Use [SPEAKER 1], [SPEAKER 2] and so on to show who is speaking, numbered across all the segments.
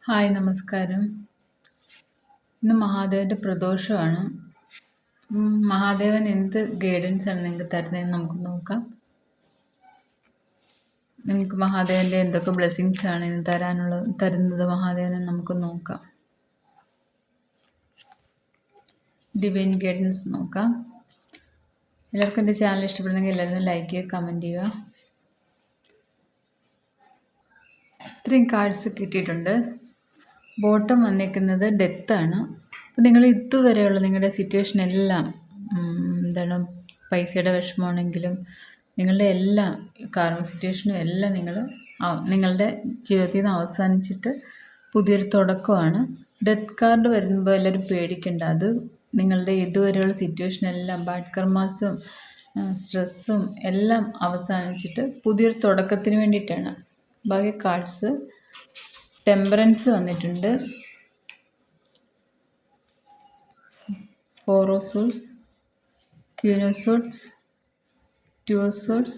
[SPEAKER 1] Hi നമസ്കാരം. ഇന്ന് മഹാദേവന്റെ പ്രദോഷമാണ്. മഹാദേവൻ എന്ത് ഗൈഡൻസ് ആണ് നിങ്ങൾക്ക് തരുന്നതെന്ന് നമുക്ക് നോക്കാം. നിങ്ങൾക്ക് മഹാദേവന്റെ എന്തൊക്കെ ബ്ലെസ്സിങ്സ് ആണ് ഇന്ന് തരുന്നത് മഹാദേവനെ നമുക്ക് നോക്കാം. ഡിവൈൻ ഗൈഡൻസ് നോക്കാം. എല്ലാവർക്കും എൻ്റെ ചാനൽ ഇഷ്ടപ്പെടുന്നെങ്കിൽ എല്ലാവരും ലൈക്ക് ചെയ്യുക, കമൻറ്റ് ചെയ്യുക. ഇത്രയും കാർഡ്സ് കിട്ടിയിട്ടുണ്ട്. ബോട്ടം വന്നിരിക്കുന്നത് ഡെത്താണ്. അപ്പോൾ നിങ്ങൾ ഇതുവരെയുള്ള നിങ്ങളുടെ സിറ്റുവേഷൻ എല്ലാം എന്താണ്, പൈസയുടെ വിഷമമാണെങ്കിലും നിങ്ങളുടെ എല്ലാ കാർമ സിറ്റുവേഷനും എല്ലാം നിങ്ങളുടെ ജീവിതത്തിൽ നിന്ന് അവസാനിച്ചിട്ട് പുതിയൊരു തുടക്കമാണ്. ഡെത്ത് കാർഡ് വരുമ്പോൾ എല്ലാവരും പേടിക്കേണ്ട. അത് നിങ്ങളുടെ ഇതുവരെയുള്ള സിറ്റുവേഷൻ എല്ലാം ബാഡ് കർമാസും സ്ട്രെസ്സും എല്ലാം അവസാനിച്ചിട്ട് പുതിയൊരു തുടക്കത്തിന് വേണ്ടിയിട്ടാണ്. ബാക്കി കാർഡ്സ് ടെമ്പറൻസ് വന്നിട്ടുണ്ട്, 4 of Swords, Queen of Swords, 2 of Swords,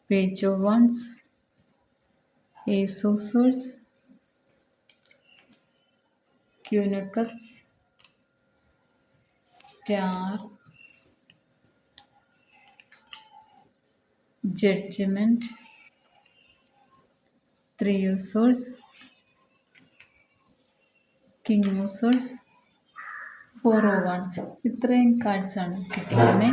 [SPEAKER 1] Page of Wands, Ace of Swords, Queen of Cups, Star, Judgment, 3 of Swords, King of Swords, 4 of Wands. ഇത്രയും കാർഡ്സാണ് കിട്ടിയത്.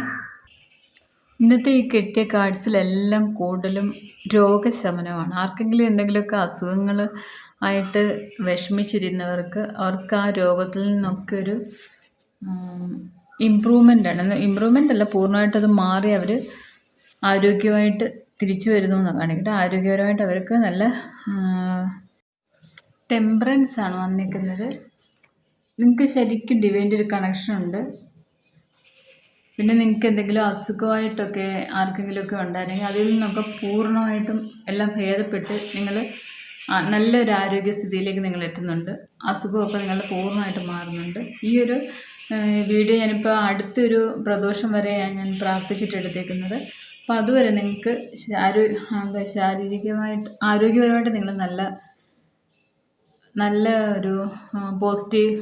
[SPEAKER 1] ഇന്നത്തെ ഈ കിട്ടിയ കാർഡ്സിലെല്ലാം കൂടുതലും രോഗശമനമാണ്. ആർക്കെങ്കിലും എന്തെങ്കിലുമൊക്കെ അസുഖങ്ങൾ ആയിട്ട് വിഷമിച്ചിരുന്നവർക്ക് അവർക്ക് ആ രോഗത്തിൽ നിന്നൊക്കെ ഒരു ഇമ്പ്രൂവ്മെൻ്റ് ആണ്. ഇമ്പ്രൂവ്മെൻ്റ് അല്ല, പൂർണ്ണമായിട്ടത് മാറി അവർ ആരോഗ്യമായിട്ട് തിരിച്ചു വരുന്നു എന്നാണ് കാണിക്കട്ടെ. ആരോഗ്യപരമായിട്ട് അവർക്ക് നല്ല ടെമ്പറൻസ് ആണ് വന്നിരിക്കുന്നത്. നിങ്ങൾക്ക് ശരിക്കും ഡിവൈൻ്റെ ഒരു കണക്ഷൻ ഉണ്ട്. പിന്നെ നിങ്ങൾക്ക് എന്തെങ്കിലും അസുഖമായിട്ടൊക്കെ ആർക്കെങ്കിലുമൊക്കെ ഉണ്ടായിരുന്നെങ്കിൽ അതിൽ നിന്നൊക്കെ പൂർണ്ണമായിട്ടും എല്ലാം ഭേദപ്പെട്ട് നിങ്ങൾ നല്ലൊരു ആരോഗ്യസ്ഥിതിയിലേക്ക് നിങ്ങൾ എത്തുന്നുണ്ട്. അസുഖമൊക്കെ നിങ്ങളുടെ പൂർണ്ണമായിട്ട് മാറുന്നുണ്ട്. ഈ ഒരു വീഡിയോ ഞാനിപ്പോൾ അടുത്തൊരു പ്രദോഷം വരെ ഞാൻ പ്രാർത്ഥിച്ചിട്ടെടുത്തേക്കുന്നത്. അപ്പോൾ അതുവരെ നിങ്ങൾക്ക് ശാരീരികമായിട്ട് ആരോഗ്യപരമായിട്ട് നിങ്ങൾ നല്ല ഒരു പോസിറ്റീവ്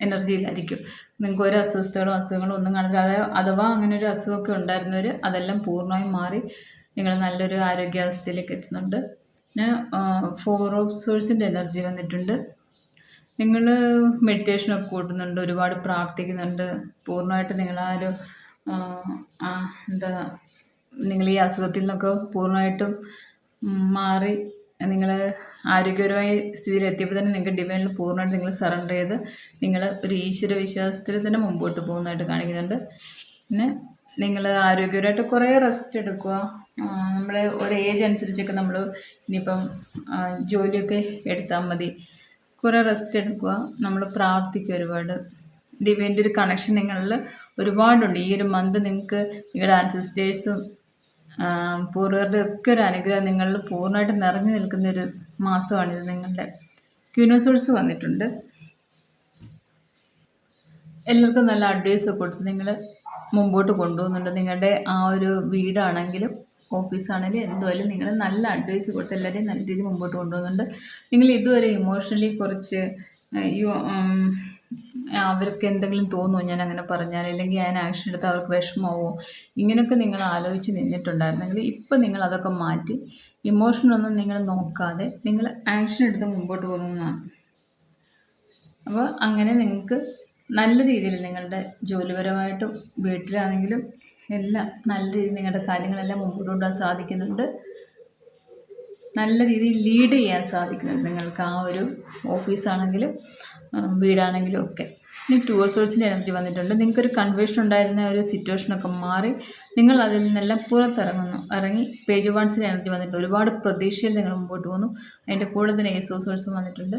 [SPEAKER 1] എനർജിയിലായിരിക്കും. നിങ്ങൾക്ക് ഒരു അസുഖങ്ങളോ ഒന്നും കാണില്ല. അഥവാ അങ്ങനെ ഒരു അസുഖമൊക്കെ ഉണ്ടായിരുന്നവർ അതെല്ലാം പൂർണ്ണമായും മാറി നിങ്ങൾ നല്ലൊരു ആരോഗ്യാവസ്ഥയിലേക്ക് എത്തുന്നുണ്ട്. പിന്നെ 4 of Swordsൻ്റെ എനർജി വന്നിട്ടുണ്ട്. നിങ്ങൾ മെഡിറ്റേഷനൊക്കെ കൂട്ടുന്നുണ്ട്, ഒരുപാട് പ്രാർത്ഥിക്കുന്നുണ്ട്. പൂർണ്ണമായിട്ട് നിങ്ങൾ നിങ്ങൾ ഈ അസുഖത്തിൽ നിന്നൊക്കെ പൂർണ്ണമായിട്ടും മാറി നിങ്ങൾ ആരോഗ്യപരമായ സ്ഥിതിയിൽ എത്തിയപ്പോൾ തന്നെ നിങ്ങൾക്ക് ഡിവൈനിൽ പൂർണ്ണമായിട്ട് നിങ്ങൾ സറണ്ടർ ചെയ്ത് നിങ്ങൾ ഒരു ഈശ്വര വിശ്വാസത്തിൽ തന്നെ മുമ്പോട്ട് പോകുന്നതായിട്ട് കാണിക്കുന്നുണ്ട്. പിന്നെ നിങ്ങൾ ആരോഗ്യപരമായിട്ട് കുറേ റെസ്റ്റ് എടുക്കുക. നമ്മളെ ഒരു ഏജ് അനുസരിച്ചൊക്കെ നമ്മൾ ഇനിയിപ്പം ജോലിയൊക്കെ എടുത്താൽ മതി. കുറേ റെസ്റ്റ് എടുക്കുക, നമ്മൾ പ്രാർത്ഥിക്കുക ഒരുപാട്. ഡിവൈൻ്റെ ഒരു കണക്ഷൻ നിങ്ങളിൽ ഒരുപാടുണ്ട്. ഈ ഒരു മന്ത് നിങ്ങൾക്ക് നിങ്ങളുടെ ആൻസിസ്റ്റേഴ്സും പൂർവ്വരുടെ ഒക്കെ ഒരു അനുഗ്രഹം നിങ്ങളിൽ പൂർണ്ണമായിട്ട് നിറഞ്ഞു നിൽക്കുന്നൊരു മാസമാണിത്. നിങ്ങളുടെ ക്വീൻ ഓഫ് സോഴ്സ് വന്നിട്ടുണ്ട്. എല്ലാവർക്കും നല്ല അഡ്വൈസ് കൊടുത്ത് നിങ്ങൾ മുമ്പോട്ട് കൊണ്ടുപോകുന്നുണ്ട്. നിങ്ങളുടെ ആ ഒരു വീടാണെങ്കിലും ഓഫീസാണെങ്കിലും എന്തുമായാലും നിങ്ങൾ നല്ല അഡ്വൈസ് കൊടുത്ത് എല്ലാവരെയും നല്ല രീതിയിൽ മുമ്പോട്ട് കൊണ്ടുപോകുന്നുണ്ട്. നിങ്ങൾ ഇതുവരെ ഇമോഷണലി കുറച്ച് അവർക്ക് എന്തെങ്കിലും തോന്നുമോ ഞാൻ അങ്ങനെ പറഞ്ഞാൽ, അല്ലെങ്കിൽ ഞാൻ ആക്ഷൻ എടുത്താൽ അവർക്ക് വിഷമമാവോ, ഇങ്ങനെയൊക്കെ നിങ്ങൾ ആലോചിച്ച് നിന്നിട്ടുണ്ടായിരുന്നെങ്കിൽ ഇപ്പം നിങ്ങൾ അതൊക്കെ മാറ്റി ഇമോഷനൊന്നും നിങ്ങൾ നോക്കാതെ നിങ്ങൾ ആക്ഷൻ എടുത്ത് മുമ്പോട്ട് പോകുന്നതാണ്. അപ്പോൾ അങ്ങനെ നിങ്ങൾക്ക് നല്ല രീതിയിൽ നിങ്ങളുടെ ജോലിപരമായിട്ടും വീട്ടിലാണെങ്കിലും എല്ലാം നല്ല രീതിയിൽ നിങ്ങളുടെ കാര്യങ്ങളെല്ലാം മുമ്പോട്ട് കൊണ്ടുപോകാൻ സാധിക്കുന്നുണ്ട്. നല്ല രീതിയിൽ ലീഡ് ചെയ്യാൻ സാധിക്കുന്നുണ്ട് നിങ്ങൾക്ക്. ആ ഒരു ഓഫീസാണെങ്കിലും വീടാണെങ്കിലും ഒക്കെ. ഇനി 2 of Swordsൻ്റെ എനർജി വന്നിട്ടുണ്ട്. നിങ്ങൾക്കൊരു കൺവേഷൻ ഉണ്ടായിരുന്ന ഒരു സിറ്റുവേഷനൊക്കെ മാറി നിങ്ങൾ അതിൽ നിന്നെല്ലാം ഇറങ്ങി പേജ് ഓഫ് വാൻഡ്സിൻ്റെ എനർജി വന്നിട്ടുണ്ട്. ഒരുപാട് പ്രതീക്ഷയിൽ നിങ്ങൾ മുമ്പോട്ട് പോകുന്നു. അതിൻ്റെ കൂടെ തന്നെ Ace of Swords വന്നിട്ടുണ്ട്.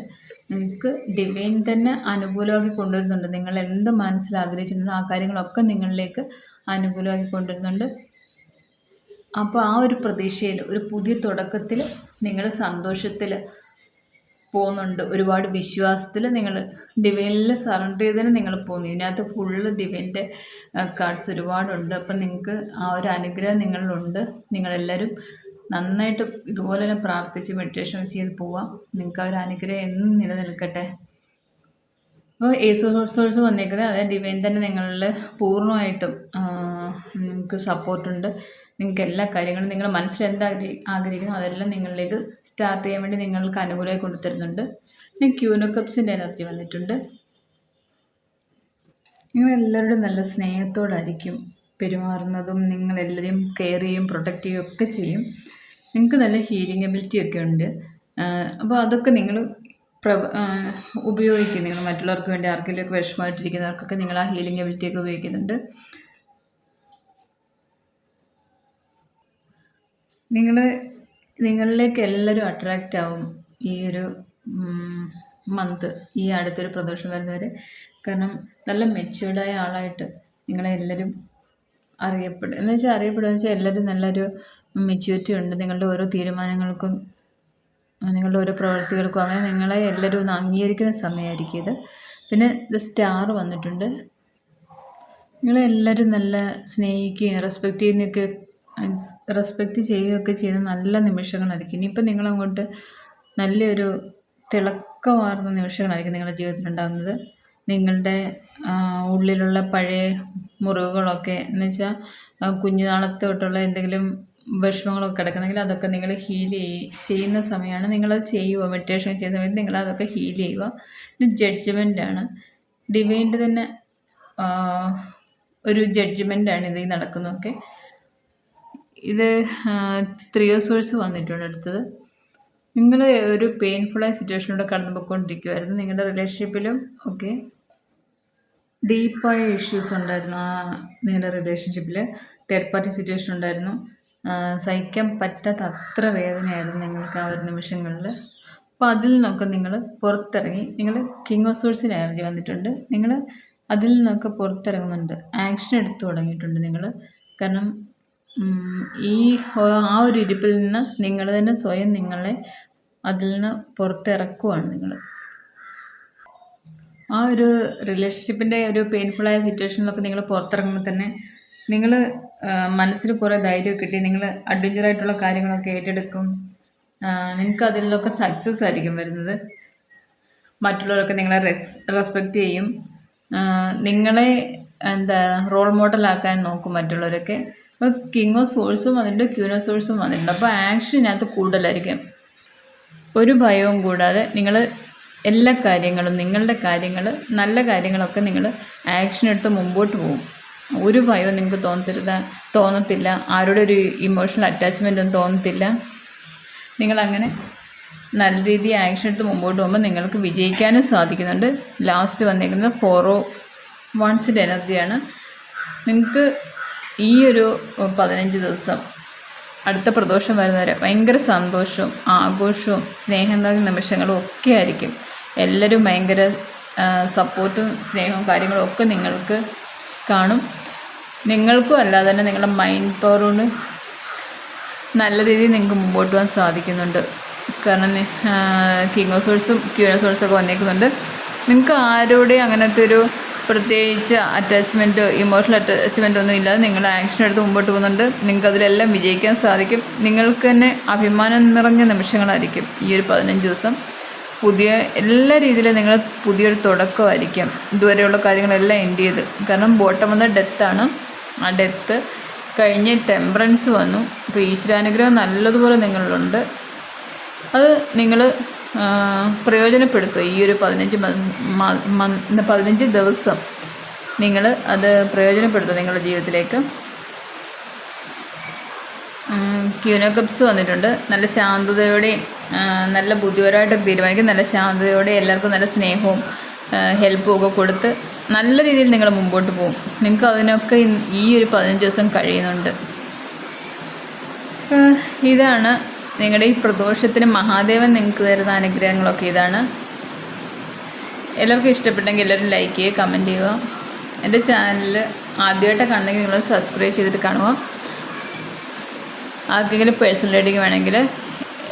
[SPEAKER 1] നിങ്ങൾക്ക് ഡിവൈൻ തന്നെ അനുകൂലമാക്കി കൊണ്ടുവരുന്നുണ്ട്. നിങ്ങൾ എന്ത് മനസ്സിൽ ആഗ്രഹിച്ചിട്ടുണ്ടോ ആ കാര്യങ്ങളൊക്കെ നിങ്ങളിലേക്ക് അനുകൂലമാക്കി കൊണ്ടുവരുന്നുണ്ട്. അപ്പോൾ ആ ഒരു പ്രതീക്ഷയിൽ ഒരു പുതിയ തുടക്കത്തിൽ നിങ്ങൾ സന്തോഷത്തിൽ പോകുന്നുണ്ട്. ഒരുപാട് വിശ്വാസത്തിൽ നിങ്ങൾ ഡിവൈനിൽ സറണ്ടർ ചെയ്തതിന് നിങ്ങൾ പോകുന്നു. ഇതിനകത്ത് ഫുള്ള് ഡിവൈൻ്റെ കാർഡ്സ് ഒരുപാടുണ്ട്. അപ്പം നിങ്ങൾക്ക് ആ ഒരു അനുഗ്രഹം നിങ്ങളിലുണ്ട്. നിങ്ങളെല്ലാവരും നന്നായിട്ട് ഇതുപോലെ തന്നെ പ്രാർത്ഥിച്ച് മെഡിറ്റേഷൻ ചെയ്ത് പോവാം. നിങ്ങൾക്ക് ആ ഒരു അനുഗ്രഹം എന്നും നിലനിൽക്കട്ടെ. അപ്പോൾ സോഴ്സ് വന്നേക്കുന്നത് അതായത് ഡിവൈൻ തന്നെ നിങ്ങളിൽ പൂർണ്ണമായിട്ടും നിങ്ങൾക്ക് സപ്പോർട്ടുണ്ട്. നിങ്ങൾക്ക് എല്ലാ കാര്യങ്ങളും നിങ്ങൾ മനസ്സിൽ എന്താ ആഗ്രഹിക്കുന്നു അതെല്ലാം നിങ്ങളിലേക്ക് സ്റ്റാർട്ട് ചെയ്യാൻ വേണ്ടി നിങ്ങൾക്ക് അനുകൂലമായി കൊണ്ടുതരുന്നുണ്ട്. പിന്നെ ക്യൂൻ ഓഫ് കപ്സിൻ്റെ എനർജി വന്നിട്ടുണ്ട്. നിങ്ങളെല്ലാവരോടും നല്ല സ്നേഹത്തോടായിരിക്കും പെരുമാറുന്നതും, നിങ്ങളെല്ലാവരെയും കെയർ ചെയ്യും, പ്രൊട്ടക്റ്റ് ചെയ്യും ഒക്കെ ചെയ്യും. നിങ്ങൾക്ക് നല്ല ഹീലിംഗ് എബിലിറ്റി ഒക്കെ ഉണ്ട്. അപ്പോൾ അതൊക്കെ നിങ്ങൾ ഉപയോഗിക്കും. നിങ്ങൾ മറ്റുള്ളവർക്ക് വേണ്ടി ആർക്കെങ്കിലുമൊക്കെ വിഷമമായിട്ടിരിക്കുന്നവർക്കൊക്കെ നിങ്ങൾ ആ ഹീലിംഗ് എബിലിറ്റി ഒക്കെ ഉപയോഗിക്കുന്നുണ്ട്. നിങ്ങളിലേക്ക് എല്ലാവരും അട്രാക്റ്റ് ആവും ഈ ഒരു മന്ത്, ഈ അടുത്തൊരു പ്രദോഷം വരുന്നവരെ. കാരണം നല്ല മെച്യൂർഡായ ആളായിട്ട് നിങ്ങളെല്ലാവരും അറിയപ്പെടും. എന്ന് വെച്ചാൽ അറിയപ്പെടുക വെച്ചാൽ എല്ലാവരും നല്ലൊരു മെച്യൂരിറ്റി ഉണ്ട്. നിങ്ങളുടെ ഓരോ തീരുമാനങ്ങൾക്കും നിങ്ങളുടെ ഓരോ പ്രവൃത്തികൾക്കും അങ്ങനെ നിങ്ങളെ എല്ലാവരും ഒന്ന് അംഗീകരിക്കുന്ന സമയമായിരിക്കും ഇത്. പിന്നെ ഇത് സ്റ്റാർ വന്നിട്ടുണ്ട്. നിങ്ങളെല്ലാവരും നല്ല സ്നേഹിക്കുകയും റെസ്പെക്റ്റ് ചെയ്യുകയൊക്കെ ചെയ്യുന്ന നല്ല നിമിഷങ്ങളായിരിക്കും. ഇനിയിപ്പോൾ നിങ്ങളങ്ങോട്ട് നല്ലൊരു തിളക്കമാർന്ന നിമിഷങ്ങളായിരിക്കും നിങ്ങളുടെ ജീവിതത്തിൽ ഉണ്ടാകുന്നത്. നിങ്ങളുടെ ഉള്ളിലുള്ള പഴയ മുറിവുകളൊക്കെ എന്ന് വെച്ചാൽ കുഞ്ഞുനാളത്തെ തൊട്ടുള്ള എന്തെങ്കിലും വിഷമങ്ങളൊക്കെ കിടക്കുന്നെങ്കിൽ അതൊക്കെ നിങ്ങൾ ഹീൽ ചെയ്യുന്ന സമയമാണ്. നിങ്ങളത് ചെയ്യുക, മെഡിറ്റേഷൻ ചെയ്യുന്ന സമയത്ത് നിങ്ങളതൊക്കെ ഹീൽ ചെയ്യുക. പിന്നെ ജഡ്ജ്മെൻ്റാണ്, ഡിവൈൻ്റെ തന്നെ ഒരു ജഡ്ജ്മെൻ്റാണ് ഇത് നടക്കുന്നതൊക്കെ. ഇത് 3 ഓഫ് സോഴ്സ് വന്നിട്ടുണ്ട്. അടുത്തത് നിങ്ങൾ ഒരു പെയിൻഫുള്ളായ സിറ്റുവേഷനിലൂടെ കടന്നു പോയിക്കൊണ്ടിരിക്കുമായിരുന്നു. നിങ്ങളുടെ റിലേഷൻഷിപ്പിലും ഒക്കെ ഡീപ്പായ ഇഷ്യൂസ് ഉണ്ടായിരുന്നു. നിങ്ങളുടെ റിലേഷൻഷിപ്പിൽ തേർഡ് പാർട്ടി സിറ്റുവേഷൻ ഉണ്ടായിരുന്നു. സഹിക്കാൻ പറ്റാത്ത അത്ര വേദനയായിരുന്നു നിങ്ങൾക്ക് ആ ഒരു നിമിഷങ്ങളിൽ. അപ്പോൾ അതിൽ നിന്നൊക്കെ നിങ്ങൾ പുറത്തിറങ്ങി. നിങ്ങൾ കിങ് ഓഫ് സോഴ്സിന് എനർജി വന്നിട്ടുണ്ട്. നിങ്ങൾ അതിൽ നിന്നൊക്കെ പുറത്തിറങ്ങുന്നുണ്ട്, ആക്ഷൻ എടുത്തു തുടങ്ങിയിട്ടുണ്ട് നിങ്ങൾ. കാരണം ആ ഒരു ഇരിപ്പിൽ നിന്ന് നിങ്ങൾ തന്നെ സ്വയം നിങ്ങളെ അതിൽ നിന്ന് പുറത്തിറക്കുവാണ്. നിങ്ങൾ ആ ഒരു റിലേഷൻഷിപ്പിൻ്റെ ഒരു പെയിൻഫുള്ളായ സിറ്റുവേഷനിലൊക്കെ നിങ്ങൾ പുറത്തിറങ്ങുമ്പോൾ തന്നെ നിങ്ങൾ മനസ്സിൽ കുറേ ധൈര്യം കിട്ടി. നിങ്ങൾ അഡ്വഞ്ചറായിട്ടുള്ള കാര്യങ്ങളൊക്കെ ഏറ്റെടുക്കും. നിങ്ങൾക്ക് അതിലൊക്കെ സക്സസ് ആയിരിക്കും വരുന്നത്. മറ്റുള്ളവരൊക്കെ നിങ്ങളെ റെസ്പെക്റ്റ് ചെയ്യും. നിങ്ങളെ റോൾ മോഡലാക്കാൻ നോക്കും മറ്റുള്ളവരൊക്കെ. അപ്പോൾ കിങ് ഓഫ് സോഴ്സും വന്നിട്ടുണ്ട്, ക്യൂൻ ഓഫ് സോഴ്സും വന്നിട്ടുണ്ട്. അപ്പോൾ ആക്ഷനകത്ത് കൂടുതലായിരിക്കും. ഒരു ഭയവും കൂടാതെ നിങ്ങൾ എല്ലാ കാര്യങ്ങളും, നിങ്ങളുടെ കാര്യങ്ങൾ, നല്ല കാര്യങ്ങളൊക്കെ നിങ്ങൾ ആക്ഷൻ എടുത്ത് മുമ്പോട്ട് പോകും. ഒരു ഭയവും നിങ്ങൾക്ക് തോന്നത്തില്ല. ആരോടെ ഒരു ഇമോഷണൽ അറ്റാച്ച്മെൻ്റ് ഒന്നും തോന്നത്തില്ല. നിങ്ങളങ്ങനെ നല്ല രീതിയിൽ ആക്ഷൻ എടുത്ത് മുമ്പോട്ട് പോകുമ്പോൾ നിങ്ങൾക്ക് വിജയിക്കാനും സാധിക്കുന്നുണ്ട്. ലാസ്റ്റ് വന്നിരിക്കുന്നത് 4 ഓഫ് വൺസിൻ്റെ എനർജിയാണ്. നിങ്ങൾക്ക് ഈ ഒരു 15 ദിവസം അടുത്ത പ്രദോഷം വരുന്നവരെ ഭയങ്കര സന്തോഷവും ആഘോഷവും സ്നേഹം നിറഞ്ഞ നിമിഷങ്ങളും ഒക്കെ ആയിരിക്കും. എല്ലാവരും ഭയങ്കര സപ്പോർട്ടും സ്നേഹവും കാര്യങ്ങളും ഒക്കെ നിങ്ങൾക്ക് കാണും. നിങ്ങൾക്കും അല്ലാതെ തന്നെ നിങ്ങളുടെ മൈൻഡ് പവർ കൊണ്ട് നല്ല രീതിയിൽ നിങ്ങൾക്ക് മുമ്പോട്ട് പോകാൻ സാധിക്കുന്നുണ്ട്. കാരണം കിങ് ഓഫ് സോഴ്സും ക്യൂൻ ഓഫ് സോഴ്സൊക്കെ വന്നേക്കുന്നുണ്ട്. നിങ്ങൾക്ക് ആരോടെയും അങ്ങനത്തെ ഒരു പ്രത്യേകിച്ച് അറ്റാച്ച്മെൻറ്റോ ഇമോഷണൽ അറ്റാച്ച്മെൻറ്റോ ഒന്നും ഇല്ലാതെ നിങ്ങൾ ആക്ഷൻ എടുത്ത് മുമ്പോട്ട് പോകുന്നുണ്ട്. നിങ്ങൾക്ക് അതിലെല്ലാം വിജയിക്കാൻ സാധിക്കും. നിങ്ങൾക്ക് തന്നെ അഭിമാനം നിറഞ്ഞ നിമിഷങ്ങളായിരിക്കും ഈ ഒരു 15 ദിവസം. പുതിയ എല്ലാ രീതിയിലും നിങ്ങൾ പുതിയൊരു തുടക്കമായിരിക്കും. ഇതുവരെയുള്ള കാര്യങ്ങളെല്ലാം എൻഡ് ചെയ്ത്. കാരണം ബോട്ടം വന്ന ഡെത്താണ്. ആ ഡെത്ത് കഴിഞ്ഞ് ടെമ്പറൻസ് വന്നു. അപ്പോൾ ഈശ്വരാനുഗ്രഹം നല്ലതുപോലെ നിങ്ങളിലുണ്ട്. അത് നിങ്ങൾ പ്രയോജനപ്പെടുത്തുക. ഈ ഒരു 15 ദിവസം നിങ്ങൾ അത് പ്രയോജനപ്പെടുത്തുക നിങ്ങളുടെ ജീവിതത്തിലേക്ക്. ക്യൂൻ ഓഫ് കപ്സ് വന്നിട്ടുണ്ട്. നല്ല ശാന്തതയോടെയും നല്ല ബുദ്ധിപരമായിട്ടൊക്കെ തീരുമാനിക്കും. നല്ല ശാന്തതയോടെ എല്ലാവർക്കും നല്ല സ്നേഹവും ഹെൽപ്പും ഒക്കെ കൊടുത്ത് നല്ല രീതിയിൽ നിങ്ങൾ മുമ്പോട്ട് പോകും. നിങ്ങൾക്ക് അതിനൊക്കെ ഈ ഒരു 15 ദിവസം കഴിയുന്നുണ്ട്. ഇതാണ് നിങ്ങളുടെ ഈ പ്രദോഷത്തിന് മഹാദേവൻ നിങ്ങൾക്ക് തരുന്ന അനുഗ്രഹങ്ങളൊക്കെ ഇതാണ്. എല്ലാവർക്കും ഇഷ്ടപ്പെട്ടെങ്കിൽ എല്ലാവരും ലൈക്ക് ചെയ്യുക, കമൻറ്റ് ചെയ്യുക. എൻ്റെ ചാനൽ ആദ്യമായിട്ട് കാണണമെങ്കിൽ നിങ്ങൾ സബ്സ്ക്രൈബ് ചെയ്തിട്ട് കാണുക. ആർക്കെങ്കിലും പേഴ്സണൽ റീഡിങ് വേണമെങ്കിൽ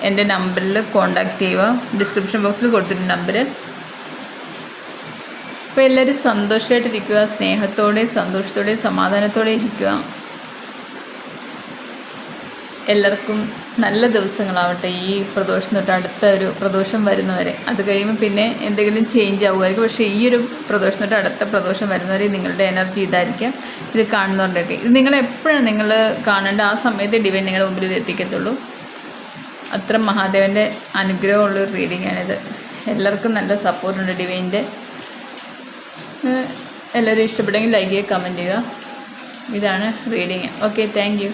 [SPEAKER 1] എൻ്റെ നമ്പറിൽ കോൺടാക്റ്റ് ചെയ്യുക. ഡിസ്ക്രിപ്ഷൻ ബോക്സിൽ കൊടുത്തിട്ടുണ്ട് നമ്പർ. അപ്പോൾ എല്ലാവരും സന്തോഷമായിട്ടിരിക്കുക, സ്നേഹത്തോടെയും സന്തോഷത്തോടെയും സമാധാനത്തോടെ ഇരിക്കുക. എല്ലാവർക്കും നല്ല ദിവസങ്ങളാവട്ടെ ഈ പ്രദോഷം തൊട്ട് അടുത്ത ഒരു പ്രദോഷം വരുന്നവരെ. അത് കഴിയുമ്പോൾ പിന്നെ എന്തെങ്കിലും ചേഞ്ച് ആവുമായിരിക്കും. പക്ഷേ ഈ ഒരു പ്രദോഷം തൊട്ട് അടുത്ത പ്രദോഷം വരുന്നവരെ നിങ്ങളുടെ എനർജി ഇതായിരിക്കാം. ഇത് കാണുന്നവരുടെയൊക്കെ ഇത് നിങ്ങളെപ്പോഴാണ് നിങ്ങൾ കാണേണ്ട ആ സമയത്ത് ഡിവൈൻ നിങ്ങളുടെ മുമ്പിൽ ഇത് എത്തിക്കത്തുള്ളൂ. അത്ര മഹാദേവൻ്റെ അനുഗ്രഹമുള്ളൊരു റീഡിംഗ് ആണിത്. എല്ലാവർക്കും നല്ല സപ്പോർട്ടുണ്ട് ഡിവൈൻ്റെ. എല്ലാവരും ഇഷ്ടപ്പെട്ടെങ്കിൽ ലൈക്ക് ചെയ്യുക, കമൻറ്റ് ചെയ്യുക. ഇതാണ് റീഡിങ്. Okay, thank you.